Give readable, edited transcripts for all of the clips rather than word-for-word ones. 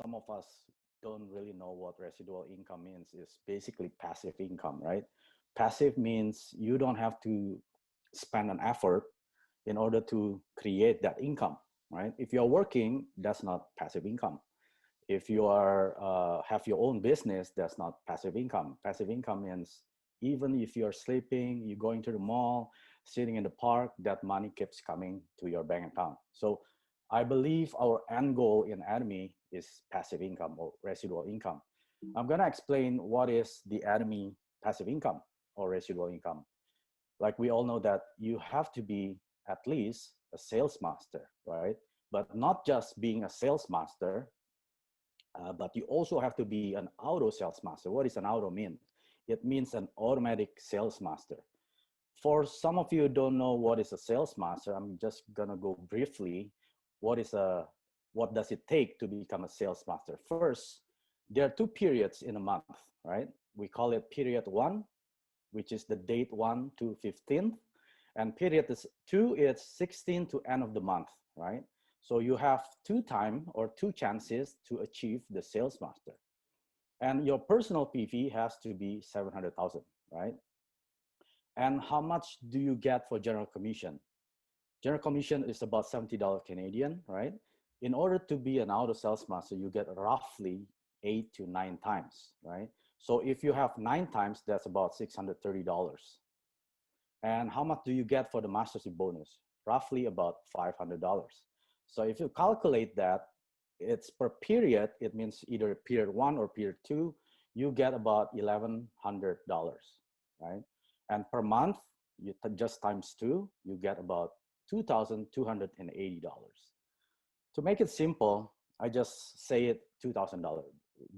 some of us don't really know what residual income means. Is basically passive income, right? Passive means you don't have to spend an effort in order to create that income, right? If you're working, that's not passive income. If you are have your own business, that's not passive income. Passive income means even if you're sleeping, you're going to the mall, sitting in the park, that money keeps coming to your bank account. So I believe our end goal in Atomy is passive income or residual income. I'm going to explain what is the Atomy passive income or residual income. Like we all know that you have to be at least a sales master, right? But not just being a sales master, but you also have to be an auto sales master. What does an auto mean? It means an automatic sales master. For some of you who don't know what is a sales master, I'm just gonna go briefly. What does it take to become a sales master? First, there are two periods in a month, right? We call it period 1, which is the date 1 to 15th, and period 2 is 16 to end of the month, right? So you have two chances to achieve the sales master. And your personal PV has to be 700,000, right? And how much do you get for general commission? General commission is about $70 Canadian, right? In order to be an auto sales master, you get roughly 8 to 9 times, right? So if you have 9 times, that's about $630. And how much do you get for the mastership bonus? Roughly about $500. So if you calculate that, it's per period, it means either period 1 or period 2, you get about $1,100, right? And per month, you just times 2, you get about $2,280. To make it simple, I just say it $2,000.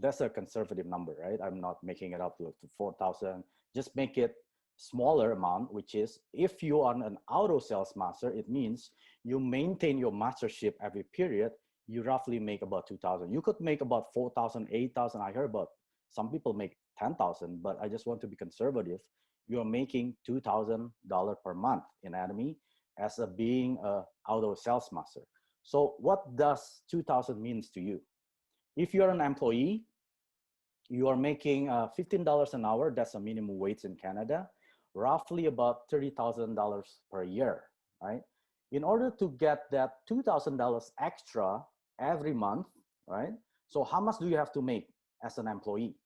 That's a conservative number, right? I'm not making it up to 4,000. Just make it smaller amount, which is if you are an auto sales master, it means you maintain your mastership every period, you roughly make about 2,000. You could make about 4,000, 8,000. I heard about some people make 10,000, but I just want to be conservative. You're making $2,000 per month in Atomy as being a auto sales master. So what does 2,000 means to you? If you're an employee, you are making $15 an hour. That's a minimum wage in Canada, roughly about $30,000 per year, right? In order to get that $2,000 extra every month, right? So how much do you have to make as an employee?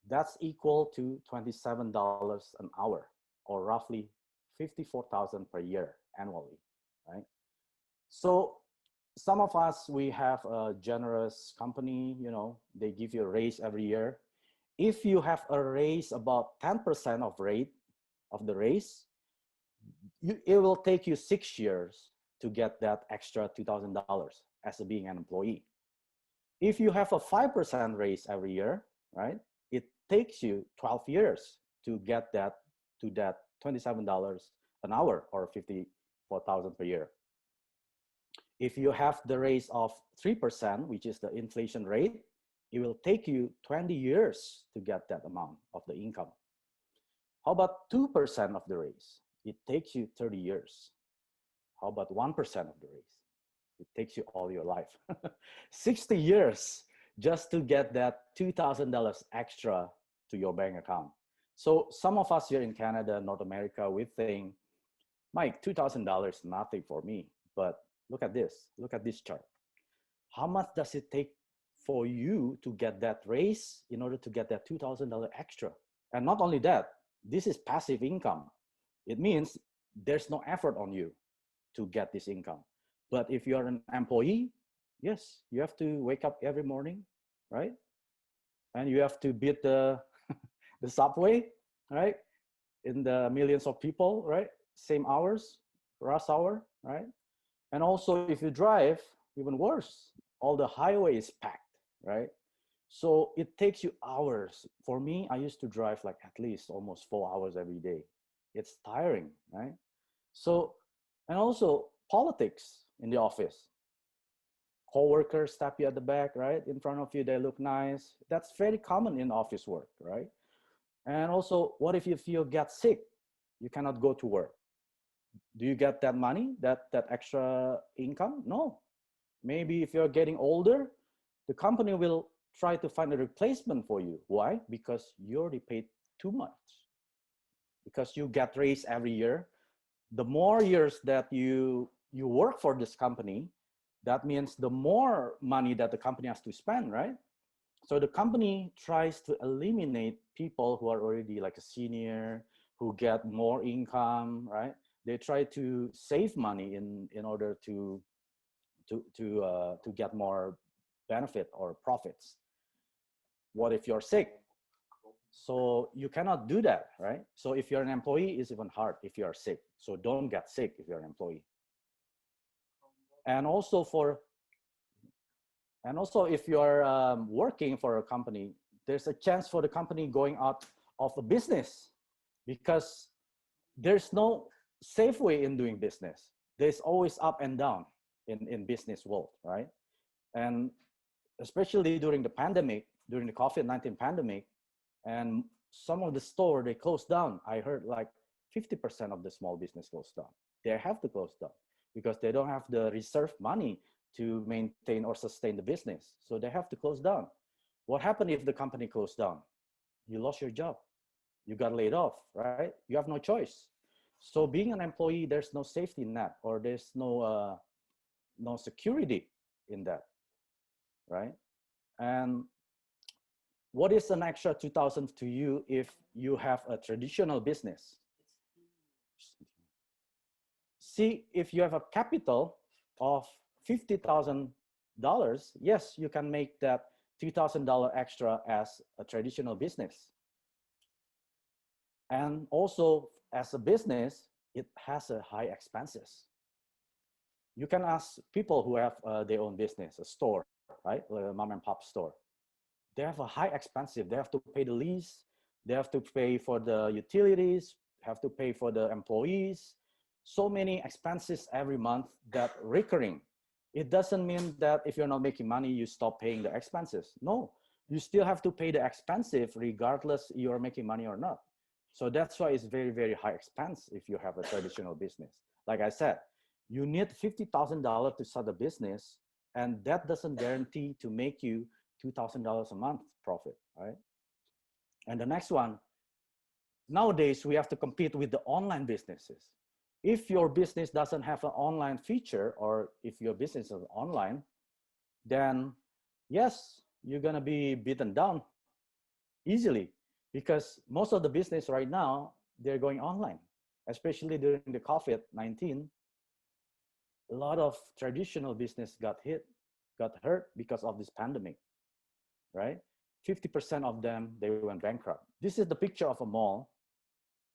That's equal to $27 an hour, or roughly 54,000 per year annually, right? So some of us, we have a generous company, you know, they give you a raise every year. If you have a raise about 10% of rate of the raise, it will take you 6 years to get that extra $2,000 as being an employee. If you have a 5% raise every year, right, it takes you 12 years to get that to that $27 an hour or 54,000 per year. If you have the raise of 3%, which is the inflation rate, it will take you 20 years to get that amount of the income. How about 2% of the raise? It takes you 30 years. How about 1% of the raise? It takes you all your life. 60 years just to get that $2,000 extra to your bank account. So some of us here in Canada, North America, we think, Mike, $2,000 is nothing for me. But look at this chart. How much does it take for you to get that raise in order to get that $2,000 extra? And not only that, this is passive income. It means there's no effort on you to get this income. But if you're an employee, yes, you have to wake up every morning, right? And you have to beat the, the subway, right? In the millions of people, right? Same hours, rush hour, right? And also if you drive, even worse, all the highway is packed, right? So it takes you hours. For me, I used to drive like at least almost 4 hours every day. It's tiring, right? So, and also politics in the office. Co-workers tap you at the back, right? In front of you, they look nice. That's very common in office work, right? And also, what if you get sick? You cannot go to work. Do you get that money, that extra income? No. Maybe if you're getting older, the company will try to find a replacement for you. Why? Because you already paid too much. Because you get raised every year. The more years that you work for this company, that means the more money that the company has to spend, right? So the company tries to eliminate people who are already like a senior, who get more income, right? They try to save money in order to get more benefit or profits. What if you're sick? So you cannot do that, right? So if you're an employee, it's even hard if you are sick. So don't get sick if you're an employee. And also if you're working for a company, there's a chance for the company going out of a business because there's no safe way in doing business. There's always up and down in business world, right? And especially during the pandemic, during the COVID-19 pandemic, and some of the store, they closed down. I heard like 50% of the small business closed down. They have to close down because they don't have the reserve money to maintain or sustain the business. So they have to close down. What happened if the company closed down? You lost your job. You got laid off, right? You have no choice. So being an employee, there's no safety net or there's no security in that, right? And what is an extra 2,000 to you if you have a traditional business? See, if you have a capital of $50,000, yes, you can make that $2,000 extra as a traditional business. And also as a business, it has a high expenses. You can ask people who have their own business, a store, right? Like a mom and pop store. They have a high expensive. They have to pay the lease. They have to pay for the utilities, have to pay for the employees. So many expenses every month that recurring. It doesn't mean that if you're not making money, you stop paying the expenses. No, you still have to pay the expensive regardless you're making money or not. So that's why it's very, very high expense if you have a traditional business. Like I said, you need $50,000 to start a business, and that doesn't guarantee to make you $2,000 a month profit, right? And the next one, nowadays we have to compete with the online businesses. If your business doesn't have an online feature, or if your business is online, then yes, you're gonna be beaten down easily because most of the business right now, they're going online, especially during the COVID-19. A lot of traditional business got hurt because of this pandemic, right? 50% of them, they went bankrupt. This is the picture of a mall,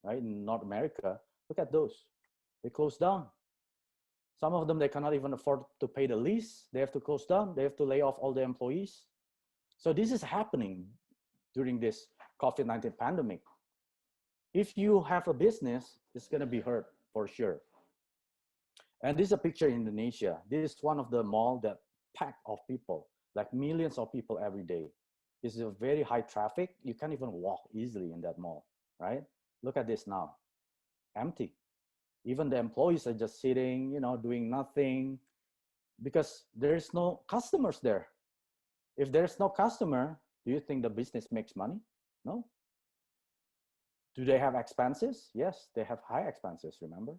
right, in North America. Look at those. They closed down. Some of them, they cannot even afford to pay the lease. They have to close down. They have to lay off all the employees. So this is happening during this COVID-19 pandemic. If you have a business, it's gonna be hurt for sure. And this is a picture in Indonesia. This is one of the malls that packed of people, like millions of people every day. It's a very high traffic. You can't even walk easily in that mall, right? Look at this now, empty. Even the employees are just sitting, doing nothing because there's no customers there. If there's no customer, do you think the business makes money? No. Do they have expenses? Yes, they have high expenses, remember?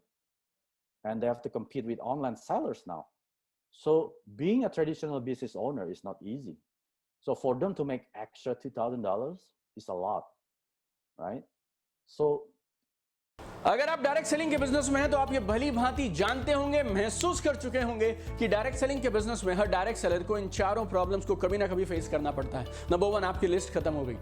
And they have to compete with online sellers now. So being a traditional business owner is not easy. So for them to make extra $2,000 is a lot, right? So अगर आप direct selling के business में हैं तो आप ये भली भांति जानते होंगे, महसूस कर चुके होंगे कि डायरेक्ट सेलिंग के बिजनेस में हर डायरेक्ट सेलर को इन चारों प्रॉब्लम्स को कभी ना कभी फेस करना पड़ता है। नंबर 1, आपकी लिस्ट खत्म हो गई।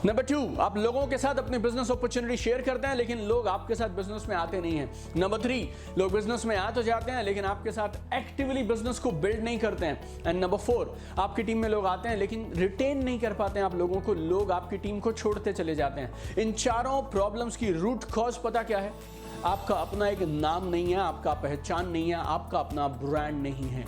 नंबर 2, आप लोगों के साथ अपनी बिजनेस अपॉर्चुनिटी शेयर करते हैं लेकिन लोग आपके साथ बिजनेस में आते नहीं हैं। नंबर 3, लोग बिजनेस में आ तो जाते हैं लेकिन आपके साथ एक्टिवली बिजनेस को बिल्ड नहीं करते हैं। एंड नंबर 4, आपकी टीम में लोग आते हैं लेकिन रिटेन नहीं कर पाते हैं आप लोगों को, लोग आपकी टीम को छोड़ते चले जाते हैं। इन चारों प्रॉब्लम्स की रूट कॉज पता क्या है? आपका अपना एक नाम नहीं है, आपका पहचान नहीं है, आपका अपना ब्रांड नहीं है।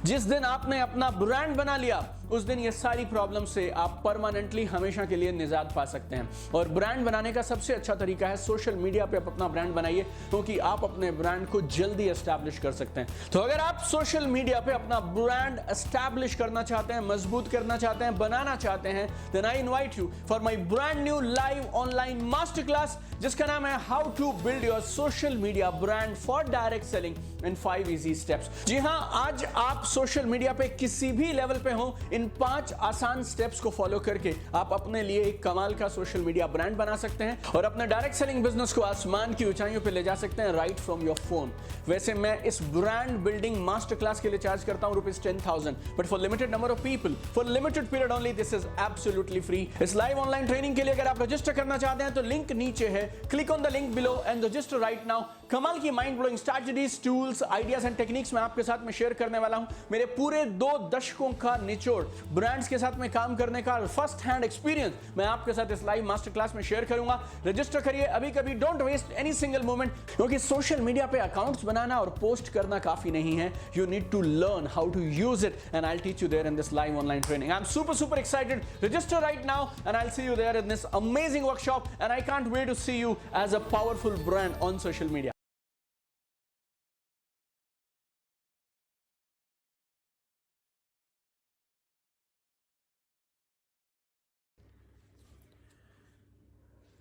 जिस दिन आपने अपना ब्रांड बना लिया, उस दिन ये सारी प्रॉब्लम से आप परमानेंटली हमेशा के लिए निजात पा सकते हैं। और ब्रांड बनाने का सबसे अच्छा तरीका है सोशल मीडिया पे आप अपना ब्रांड बनाइए, क्योंकि आप अपने ब्रांड को जल्दी एस्टैब्लिश कर सकते हैं। तो अगर आप सोशल मीडिया पे अपना ब्रांड एस्टैब्लिश करना चाहते हैं, मजबूत करना चाहते हैं, बनाना चाहते हैं, then I invite you for my brand new live online master class, जिसका नाम है how to build your social media brand for direct selling in 5 easy steps. जी हां, आज आप सोशल मीडिया पे किसी भी लेवल पे हो, इन 5 आसान स्टेप्स को फॉलो करके आप अपने लिए एक कमाल का सोशल मीडिया ब्रांड बना सकते हैं और अपने डायरेक्ट सेलिंग बिजनेस को आसमान की ऊंचाइयों पे ले जा सकते हैं राइट फ्रॉम योर फोन। वैसे मैं इस ब्रांड बिल्डिंग मास्टर क्लास के लिए चार्ज करता हूं ₹10,000, but for limited number of people for limited period only this is absolutely free. इस लाइव ऑनलाइन ट्रेनिंग के लिए अगर आप रजिस्टर करना चाहते हैं तो लिंक नीचे है, click on the link below and register right now. कमाल की mind blowing strategies, tools, ideas and techniques मैं आपके साथ में शेयर करने वाला हूं। मेरे पूरे 2 दशकों का निचोड़ ब्रांड्स के साथ में काम करने का फर्स्ट हैंड एक्सपीरियंस मैं आपके साथ इस लाइव मास्टर क्लास में शेयर करूंगा। रजिस्टर करिए अभी, कभी don't waste any single moment, क्योंकि सोशल मीडिया पे अकाउंट्स बनाना और पोस्ट करना काफी नहीं है। You need to learn how to use it and I will teach you there in this live online training. I am super excited. Register right now and I'll see you there in this amazing workshop, and I can't wait to see you as a powerful brand on social media.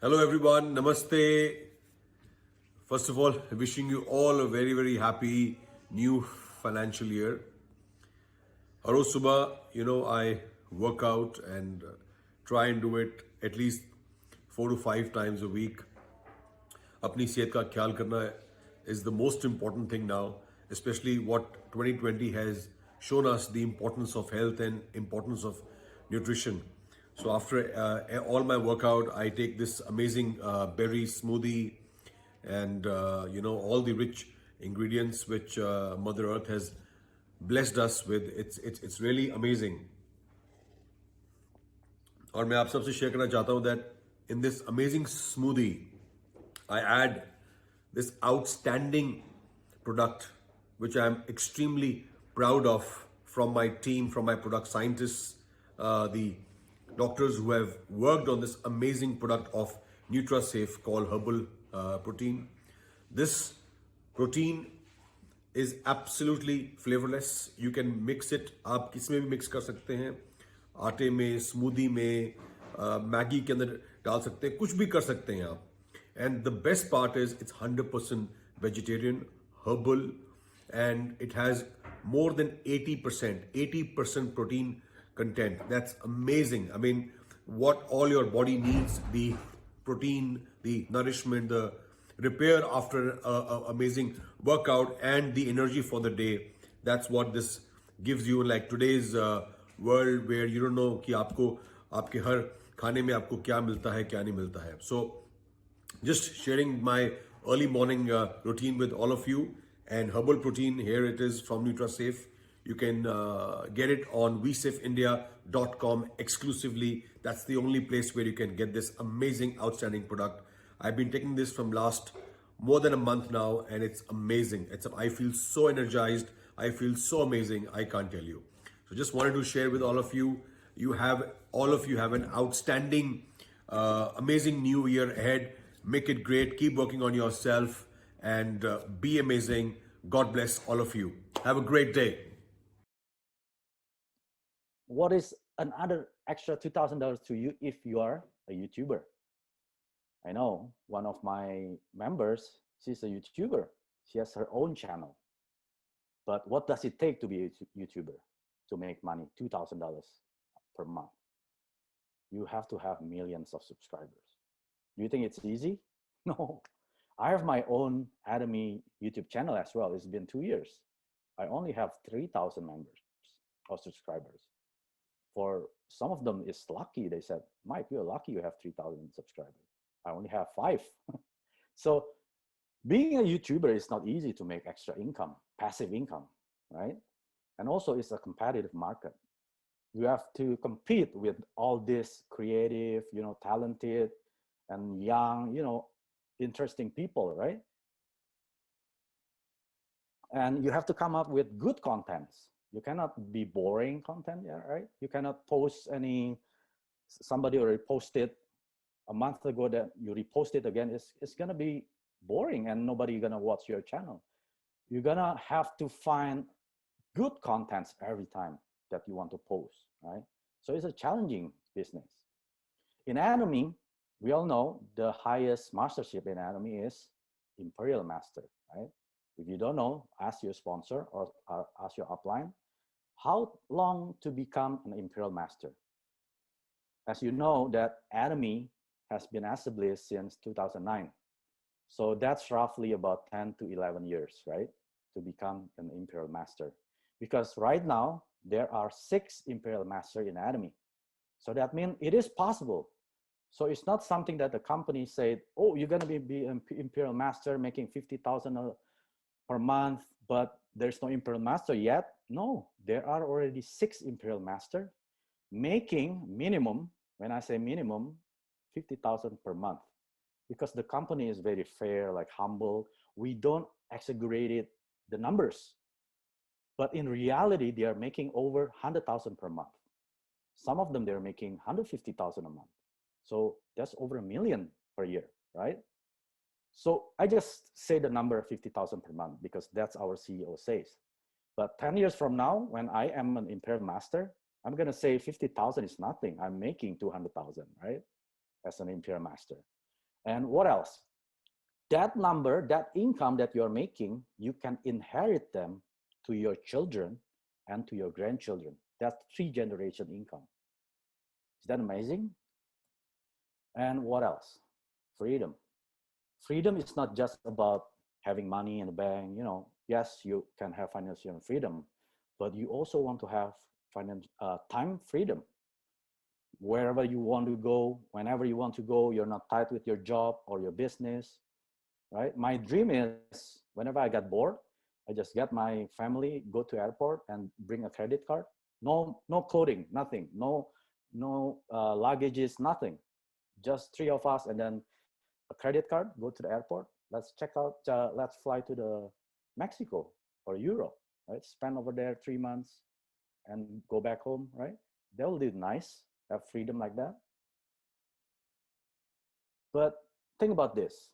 Hello everyone, Namaste. First of all, wishing you all a very, very happy new financial year. Haro Subha, I work out and try and do it at least 4 to 5 times a week. Apni sehat ka ख्याल करना is the most important thing now, especially what 2020 has shown us, the importance of health and importance of nutrition. So after all my workout, I take this amazing berry smoothie and all the rich ingredients which Mother Earth has blessed us with. It's really amazing. और मैं आप सबसे share करना चाहता हूँ that in this amazing smoothie, I add this outstanding product which I am extremely proud of, from my team, from my product scientists, the doctors who have worked on this amazing product of NutraSafe called herbal protein. This protein is absolutely flavorless. You can mix it, आप किस में भी mix कर सकते हैं, आटे में, smoothie में, मैगी के अंदर डाल सकते हैं, कुछ भी कर सकते हैं आप. And the best part is it's 100% vegetarian, herbal, and it has more than 80% protein content. That's amazing. I mean, what all your body needs, the protein, the nourishment, the repair after a amazing workout, and the energy for the day. That's what this gives you. Like today's world where you don't know कि आपको आपके हर खाने में आपको क्या मिलता है, क्या नहीं मिलता है. So just sharing my early morning routine with all of you. And herbal protein, here it is from NutraSafe. You can get it on WeSafeIndia.com exclusively. That's the only place where you can get this amazing, outstanding product. I've been taking this from last more than a month now, and it's amazing. I feel so energized. I feel so amazing. I can't tell you. So just wanted to share with all of you. All of you have an outstanding, amazing new year ahead. Make it great. Keep working on yourself and be amazing. God bless all of you. Have a great day. What is another extra $2,000 to you if you are a YouTuber? I know one of my members, she's a YouTuber. She has her own channel. But what does it take to be a YouTuber to make money? $2,000 per month. You have to have millions of subscribers. Do you think it's easy? No. I have my own Atomy YouTube channel as well. It's been 2 years. I only have 3,000 members or subscribers. For some of them, it's lucky. They said, Mike, you're lucky you have 3,000 subscribers. I only have 5. So being a YouTuber is not easy to make extra income, passive income, right? And also it's a competitive market. You have to compete with all this creative, talented and young, interesting people, right? And you have to come up with good contents. You cannot be boring content, yeah, right? You cannot post somebody already posted a month ago that you repost it again. It's gonna be boring and nobody gonna watch your channel. You're gonna have to find good contents every time that you want to post, right? So it's a challenging business. In Atomy, we all know the highest mastership in Atomy is Imperial Master, right? If you don't know, ask your sponsor or ask your upline, how long to become an Imperial Master? As you know, that Atomy has been established since 2009. So that's roughly about 10 to 11 years, right? To become an Imperial Master. Because right now, there are 6 Imperial Master in Atomy. So that means it is possible. So it's not something that the company said, oh, you're going to be an Imperial Master making 50,000 per month, but there's no Imperial Master yet. No, there are already 6 Imperial Master making minimum, when I say minimum, 50,000 per month. Because the company is very fair, like humble. We don't exaggerate the numbers. But in reality, they are making over 100,000 per month. Some of them, they're making 150,000 a month. So that's over $1 million per year, right? So I just say the number 50,000 per month because that's our CEO says. But 10 years from now, when I am an Imperial Master, I'm going to say 50,000 is nothing. I'm making 200,000, right? As an Imperial Master. And what else? That number, that income that you're making, you can inherit them to your children and to your grandchildren. That's 3-generation income. Is that amazing? And what else? Freedom. Freedom is not just about having money in the bank. You know, yes, you can have financial freedom, but you also want to have time freedom. Wherever you want to go, whenever you want to go, you're not tied with your job or your business, right? My dream is whenever I get bored, I just get my family, go to airport and bring a credit card. No clothing, nothing. No luggages, nothing. Just 3 of us, and then a credit card. Go to the airport. Let's check out. Let's fly to the Mexico or Europe, right? Spend over there 3 months and go back home, right? That will be nice. Have freedom like that. But think about this.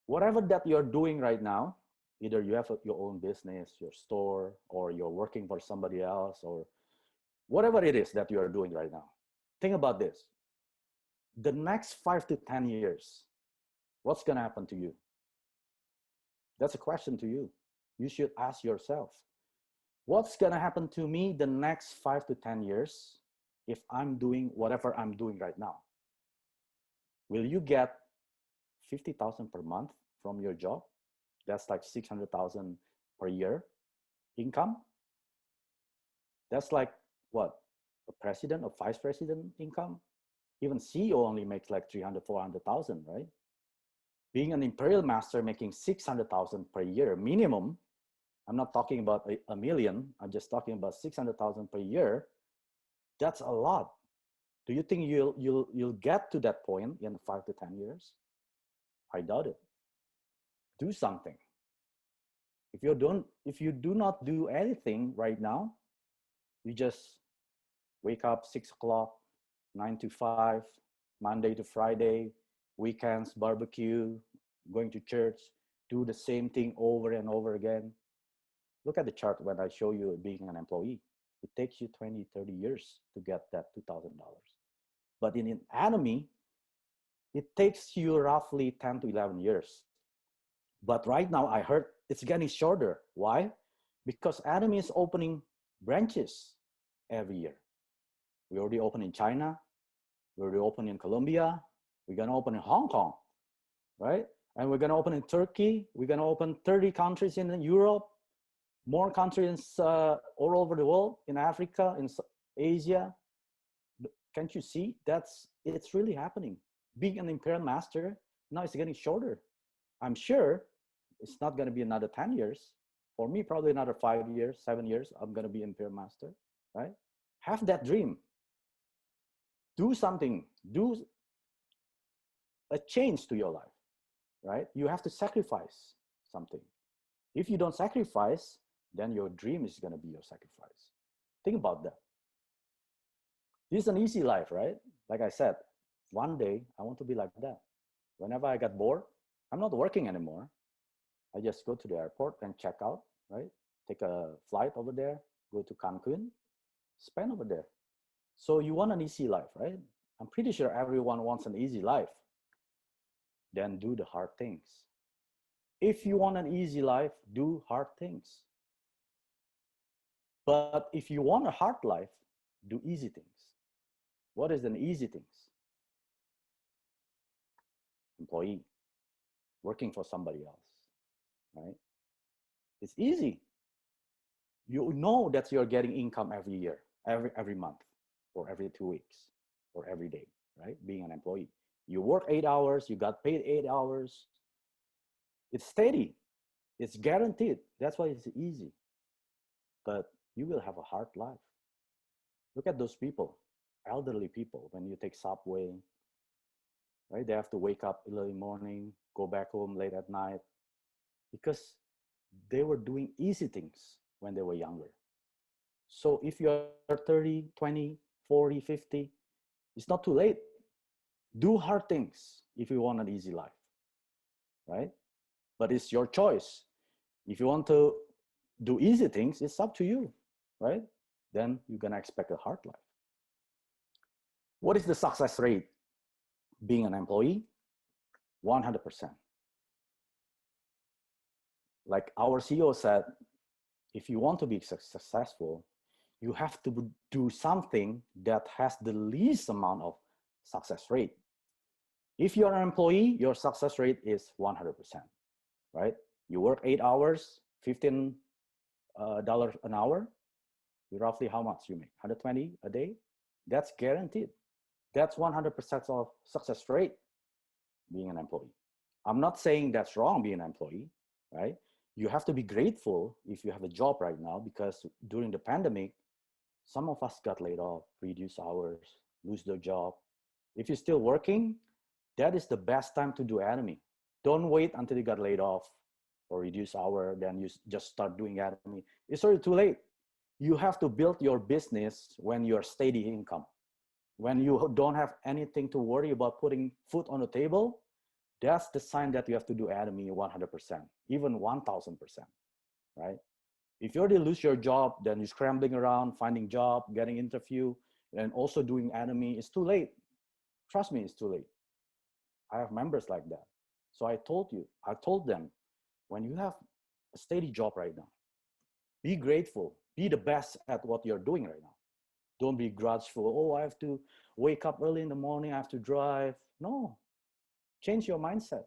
Whatever that you're doing right now, either you have your own business, your store, or you're working for somebody else, or whatever it is that you are doing right now, think about this. The next 5 to 10 years, what's going to happen to you? That's a question to you. You should ask yourself, what's going to happen to me the next 5 to 10 years if I'm doing whatever I'm doing right now? Will you get 50,000 per month from your job? That's like 600,000 per year income. That's like what? A president or vice president income? Even CEO only makes like 300, 400,000, right? Being an Imperial Master making 600,000 per year minimum. I'm not talking about a million. I'm just talking about 600,000 per year. That's a lot. Do you think you'll get to that point in 5 to 10 years? I doubt it. Do something. If you do not do anything right now, you just wake up 6 o'clock, 9 to 5, Monday to Friday, weekends, barbecue, going to church, do the same thing over and over again. Look at the chart when I show you being an employee. It takes you 20, 30 years to get that $2,000. But in Atomy, it takes you roughly 10 to 11 years. But right now, I heard it's getting shorter. Why? Because Atomy is opening branches every year. We already opened in China. We already opened in Colombia. We're going to open in Hong Kong, right? And we're going to open in Turkey. We're going to open 30 countries in Europe, more countries all over the world, in Africa, in Asia. Can't you see? It's really happening. Being an Imperial Master, now it's getting shorter. I'm sure it's not going to be another 10 years. For me, probably another 5 years, 7 years, I'm going to be Imperial Master, right? Have that dream. Do something. Do a change to your life, right? You have to sacrifice something. If you don't sacrifice, then your dream is going to be your sacrifice. Think about that. This is an easy life, right? Like I said, one day I want to be like that. Whenever I get bored, I'm not working anymore. I just go to the airport and check out, right? Take a flight over there, go to Cancun, spend over there. So you want an easy life, right? I'm pretty sure everyone wants an easy life. Then do the hard things. If you want an easy life, do hard things. But if you want a hard life, do easy things. What is an easy things? Employee, working for somebody else, right? It's easy. You know that you're getting income every year, every month, or every 2 weeks, or every day, right? Being an employee. You work 8 hours, you got paid 8 hours. It's steady, it's guaranteed. That's why it's easy. But you will have a hard life. Look at those people, elderly people, when you take subway, right? They have to wake up early morning, go back home late at night, because they were doing easy things when they were younger. So if you're 30, 20, 40, 50, it's not too late. Do hard things if you want an easy life, right? But it's your choice. If you want to do easy things, it's up to you, right? Then you're gonna expect a hard life. What is the success rate being an employee? 100%. Like our CEO said, if you want to be successful, you have to do something that has the least amount of success rate. If you're an employee, your success rate is 100%, right? You work 8 hours, $15 an hour, you roughly how much you make? 120 a day? That's guaranteed. That's 100% of success rate being an employee. I'm not saying that's wrong being an employee, right? You have to be grateful if you have a job right now, because during the pandemic, some of us got laid off, reduced hours, lose their job. If you're still working, that is the best time to do Atomy. Don't wait until you got laid off or reduce hour, then you just start doing Atomy. It's already too late. You have to build your business when you're steady income. When you don't have anything to worry about putting food on the table, that's the sign that you have to do Atomy 100%, even 1000%, right? If you already lose your job, then you're scrambling around, finding job, getting interview, and also doing Atomy, it's too late. Trust me, it's too late. I have members like that. So I told them, when you have a steady job right now, be grateful, be the best at what you're doing right now. Don't be grudgeful. Oh, I have to wake up early in the morning, I have to drive. No, change your mindset.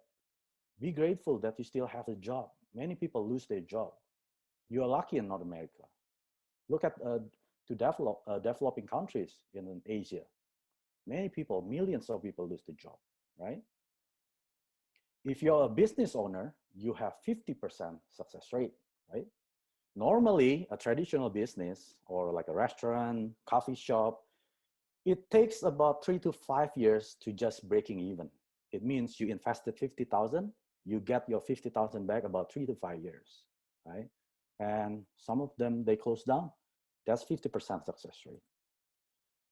Be grateful that you still have a job. Many people lose their job. You are lucky in North America. Look at developing countries in Asia. Many people, millions of people lose their job, right? If you're a business owner, you have 50% success rate, right? Normally, a traditional business or like a restaurant, coffee shop, it takes about 3 to 5 years to just breaking even. It means you invested 50,000, you get your 50,000 back about 3 to 5 years, right? And some of them, they close down. That's 50% success rate.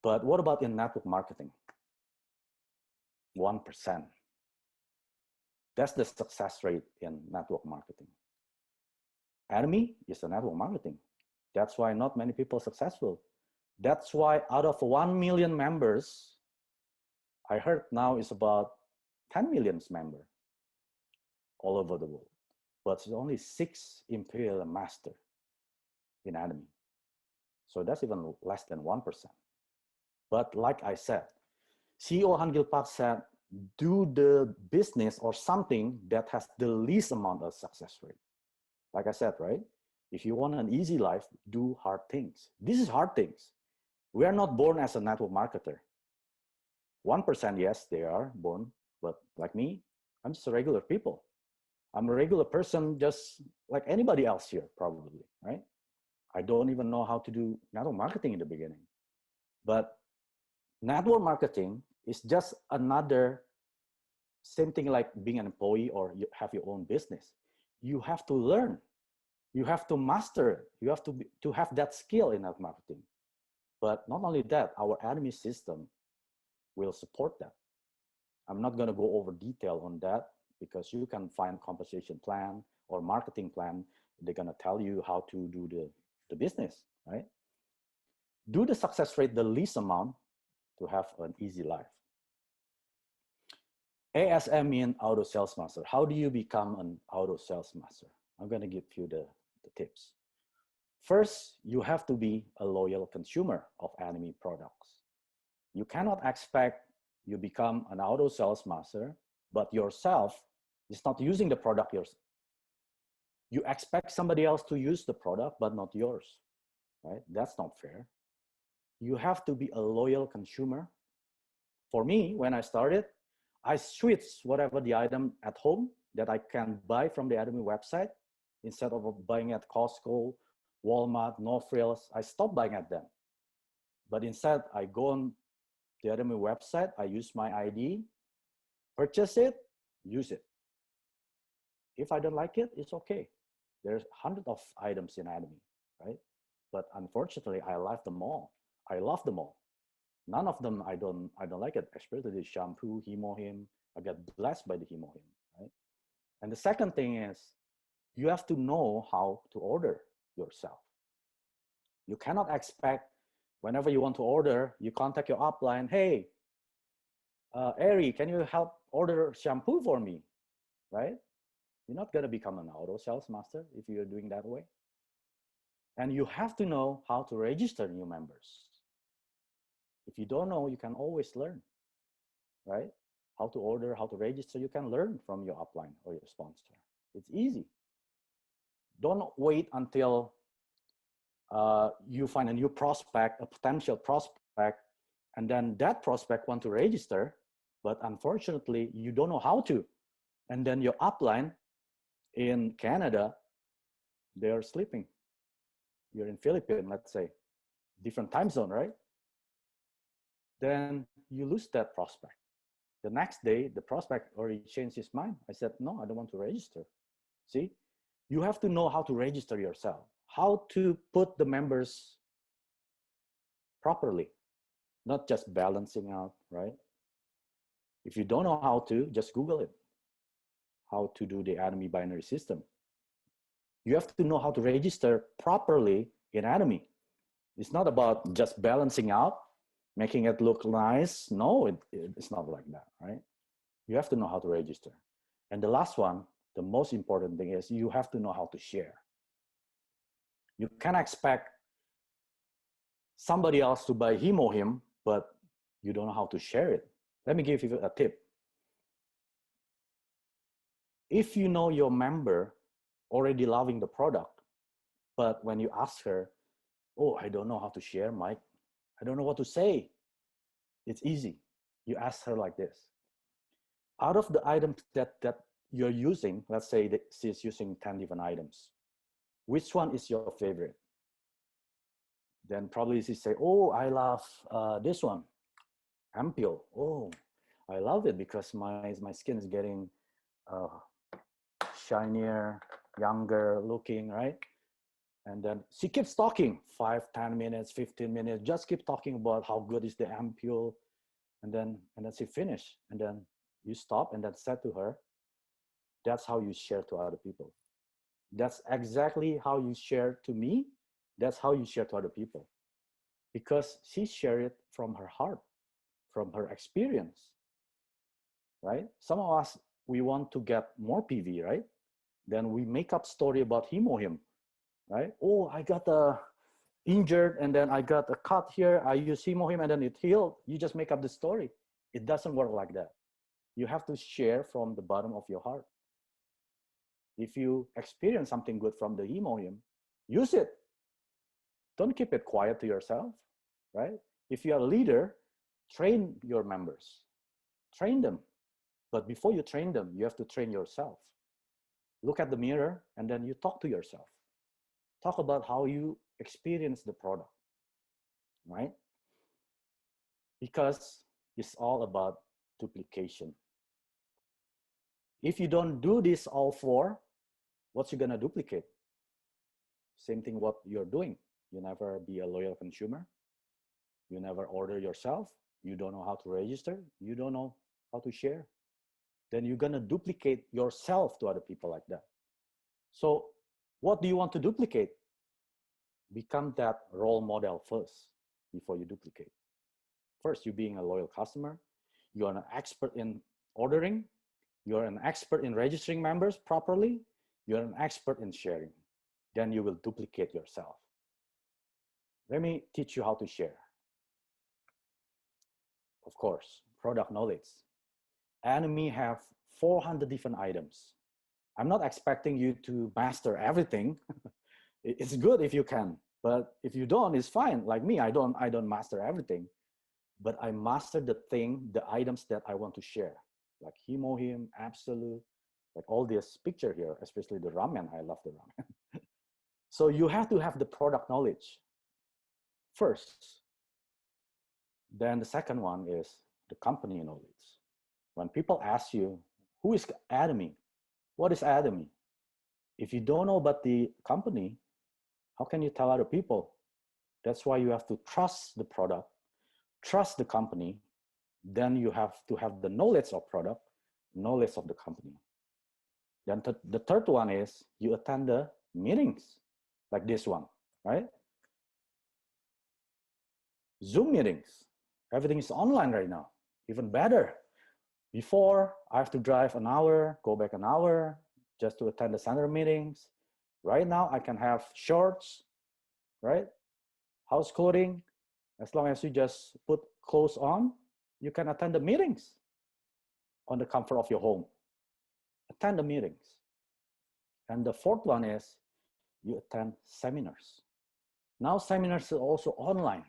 But what about in network marketing? 1%. That's the success rate in network marketing. Atomy is a network marketing. That's why not many people are successful. That's why out of 1 million members, I heard now is about 10 million members all over the world. But there's only 6 Imperial Master in Atomy. So that's even less than 1%. But like I said, CEO Han Gil Park said, do the business or something that has the least amount of success rate. Like I said, right? If you want an easy life, do hard things. This is hard things. We are not born as a network marketer. 1%, yes, they are born, but like me, I'm just a regular people. I'm a regular person, just like anybody else here, probably, right? I don't even know how to do network marketing in the beginning. But network marketing is just another, same thing like being an employee or you have your own business. You have to learn. You have to master it. You have to have that skill in network marketing. But not only that, our Atomy system will support that. I'm not going to go over detail on that because you can find compensation plan or marketing plan. They're going to tell you how to do the business, right? Do the success rate the least amount to have an easy life. ASM means auto sales master. How do you become an auto sales master? I'm going to give you the tips. First, you have to be a loyal consumer of Atomy products. You cannot expect you become an auto sales master, but yourself is not using the product yourself. You expect somebody else to use the product, but not yours, right? That's not fair. You have to be a loyal consumer. For me, when I started, I switched whatever the item at home that I can buy from the Atomy website. Instead of buying at Costco, Walmart, No Frills, I stopped buying at them. But instead, I go on the Atomy website, I use my ID, purchase it, use it. If I don't like it, it's okay. There's hundreds of items in Atomy, right? But unfortunately, I love them all. I love them all. None of them I don't like it, especially the shampoo, Hemohim. I get blessed by the Hemohim, right? And the second thing is you have to know how to order yourself. You cannot expect whenever you want to order, you contact your upline, hey, Ari, can you help order shampoo for me, right? You're not going to become an auto sales master if you're doing that way. And you have to know how to register new members. If you don't know, you can always learn, right? How to order, how to register, you can learn from your upline or your sponsor. It's easy. Don't wait until you find a new prospect, a potential prospect, and then that prospect want to register, but unfortunately, you don't know how to. And then your upline in Canada, they're sleeping. You're in Philippines, let's say, different time zone, right? Then you lose that prospect. The next day, the prospect already changed his mind. I said, no, I don't want to register. See, you have to know how to register yourself, how to put the members properly, not just balancing out, right? If you don't know how to, just Google it, how to do the Atomy binary system. You have to know how to register properly in Atomy. It's not about just balancing out, making it look nice. No, it's not like that, right? You have to know how to register. And the last one, the most important thing is you have to know how to share. You can't expect somebody else to buy Hemohim, but you don't know how to share it. Let me give you a tip. If you know your member already loving the product, but when you ask her, oh, I don't know how to share, Mike, I don't know what to say. It's easy. You ask her like this. Out of the items that you're using, let's say that she's using 10 different items, which one is your favorite? Then probably she say, oh, I love this one, Ampule. Oh, I love it because my skin is getting shinier, younger looking, right? And then she keeps talking 5, 10 minutes, 15 minutes, just keep talking about how good is the Ampule. And then she finished. And then you stop and then said to her, that's how you share to other people. That's exactly how you share to me. That's how you share to other people. Because she shared it from her heart, from her experience, right? Some of us, we want to get more PV, right? Then we make up story about Hemohim, right? Oh, I got injured and then I got a cut here. I use Hemohim and then it healed. You just make up the story. It doesn't work like that. You have to share from the bottom of your heart. If you experience something good from the Hemohim, use it. Don't keep it quiet to yourself, right? If you're a leader, train your members. Train them. But before you train them, you have to train yourself. Look at the mirror and then you talk to yourself. Talk about how you experience the product, right? Because it's all about duplication. If you don't do this all four, what's you gonna duplicate? Same thing what you're doing. You never be a loyal consumer. You never order yourself. You don't know how to register. You don't know how to share. Then you're going to duplicate yourself to other people like that. So what do you want to duplicate? Become that role model first before you duplicate. First, you being a loyal customer. You're an expert in ordering. You're an expert in registering members properly. You're an expert in sharing. Then you will duplicate yourself. Let me teach you how to share. Of course, product knowledge. Atomy have 400 different items. I'm not expecting you to master everything. It's good if you can, but if you don't, it's fine. Like me, I don't master everything, but I master the items that I want to share, like Himohim, Absolute, like all this picture here, especially the ramen. I love the ramen. So you have to have the product knowledge first. Then the second one is the company knowledge. When people ask you, who is Atomy? What is Atomy? If you don't know about the company, how can you tell other people? That's why you have to trust the product, trust the company. Then you have to have the knowledge of product, knowledge of the company. Then the third one is you attend the meetings like this one, right? Zoom meetings. Everything is online right now, even better. Before, I have to drive an hour, go back an hour just to attend the center meetings. Right now, I can have shorts, right? House clothing. As long as you just put clothes on, you can attend the meetings on the comfort of your home. Attend the meetings. And the fourth one is you attend seminars. Now seminars are also online.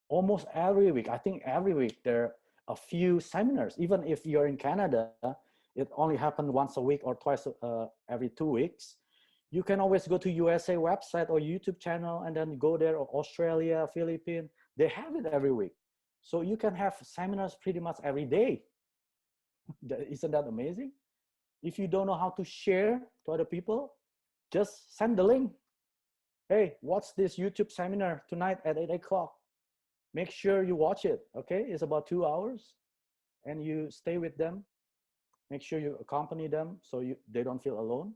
Almost every week, I think every week there are a few seminars. Even if you're in Canada, it only happens once a week or twice every 2 weeks. You can always go to USA website or YouTube channel and then go there, or Australia, Philippines. They have it every week. So you can have seminars pretty much every day. Isn't that amazing? If you don't know how to share to other people, just send the link. Hey, watch this YouTube seminar tonight at 8 o'clock. Make sure you watch it, okay? It's about 2 hours and you stay with them. Make sure you accompany them so they don't feel alone,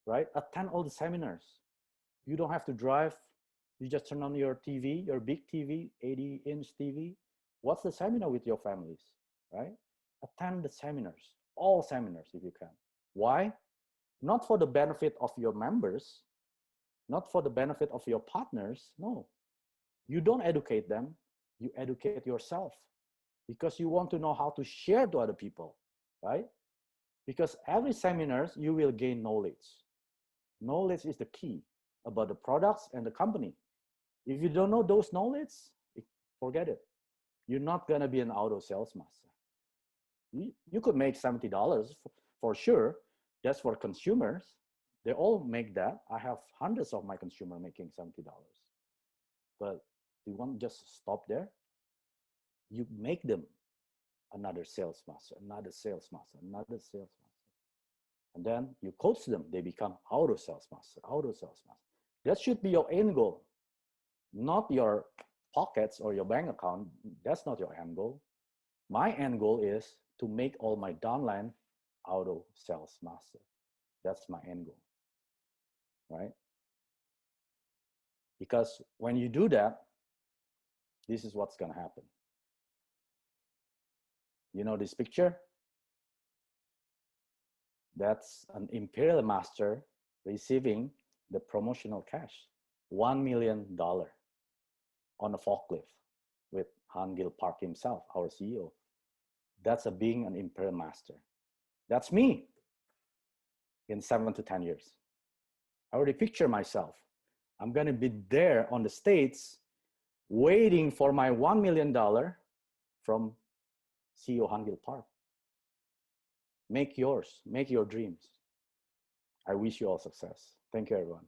right? Attend all the seminars. You don't have to drive. You just turn on your TV, your big TV, 80-inch TV. Watch the seminar with your families, right? Attend the seminars, all seminars if you can. Why? Not for the benefit of your members, not for the benefit of your partners, no. You don't educate them, you educate yourself because you want to know how to share to other people, right? Because every seminars, you will gain knowledge. Knowledge is the key about the products and the company. If you don't know those knowledge, forget it. You're not gonna be an auto sales master. You could make $70 for sure. That's for consumers. They all make that. I have hundreds of my consumer making $70. But you won't just stop there. You make them another sales master, another sales master, another sales master. And then you coach them. They become auto sales master, auto sales master. That should be your end goal, not your pockets or your bank account. That's not your end goal. My end goal is to make all my downline auto sales master. That's my end goal, right? Because when you do that, this is what's gonna happen. You know this picture? That's an imperial master receiving the promotional cash, $1 million on a forklift with Han Gil Park himself, our CEO. That's being an imperial master. That's me in 7 to 10 years. I already picture myself. I'm gonna be there on the States waiting for my $1 million from CEO Han Gil Park. Make yours, make your dreams. I wish you all success. Thank you, everyone.